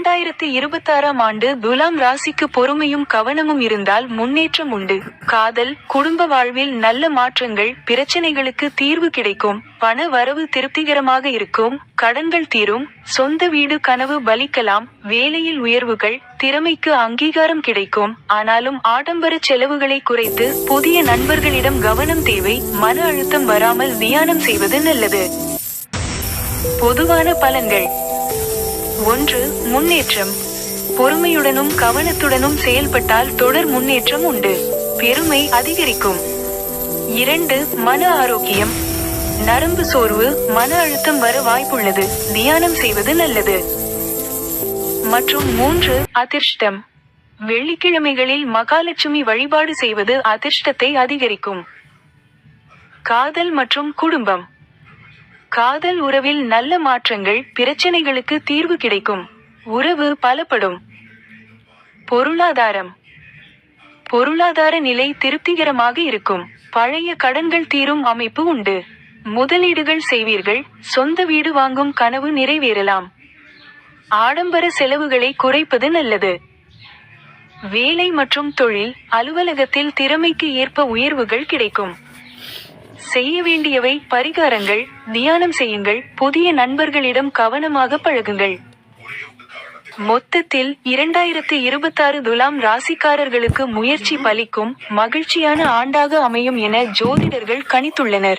2026ஆம் ஆண்டு துலாம் ராசிக்கு பொறுமையும் கவனமும் இருந்தால் முன்னேற்றம் உண்டு. காதல், குடும்ப வாழ்வில் நல்ல மாற்றங்கள், பிரச்சனைகளுக்கு தீர்வு கிடைக்கும், பண வரவு திருப்திகரமாக இருக்கும், கடன்கள் தீரும், சொந்த வீடு கனவு பலிக்கலாம், வேலையில் உயர்வுகள், திறமைக்கு அங்கீகாரம் கிடைக்கும். ஆனாலும் ஆடம்பர செலவுகளை குறைத்து புதிய நண்பர்களிடம் கவனம் தேவை. மன அழுத்தம் வராமல் தியானம் செய்வது நல்லது. பொதுவான பலன்கள். 1. முன்னேற்றம். பொறுமையுடனும் கவனத்துடனும் செயல்பட்டால் தொடர் முன்னேற்றம் உண்டு. பெருமை அதிகரிக்கும். 2. மன ஆரோக்கியம். நரம்பு சோர்வு, மன அழுத்தம் வர வாய்ப்புள்ளது. தியானம் செய்வது நல்லது. மற்றும் 3. அதிர்ஷ்டம். வெள்ளிக்கிழமைகளில் மகாலட்சுமி வழிபாடு செய்வது அதிர்ஷ்டத்தை அதிகரிக்கும். காதல் மற்றும் குடும்பம். காதல் உறவில் நல்ல மாற்றங்கள், பிரச்சனைகளுக்கு தீர்வு கிடைக்கும், உறவு பலப்படும். பொருளாதாரம். பொருளாதார நிலை திருப்திகரமாக இருக்கும், பழைய கடன்கள் தீரும் அமைப்பு உண்டு. முதலீடுகள் செய்வீர்கள், சொந்த வீடு வாங்கும் கனவு நிறைவேறலாம். ஆடம்பர செலவுகளை குறைப்பது நல்லது. வேலை மற்றும் தொழில், அலுவலகத்தில் திறமைக்கு ஏற்ப உயர்வுகள் கிடைக்கும். செய்ய வேண்டியவை பரிகாரங்கள். தியானம் செய்யுங்கள், புதிய நண்பர்களிடம் கவனமாக பழகுங்கள். மொத்தத்தில் 2026 துலாம் ராசிக்காரர்களுக்கு முயற்சி பலிக்கும், மகிழ்ச்சியான ஆண்டாக அமையும் என ஜோதிடர்கள் கணித்துள்ளனர்.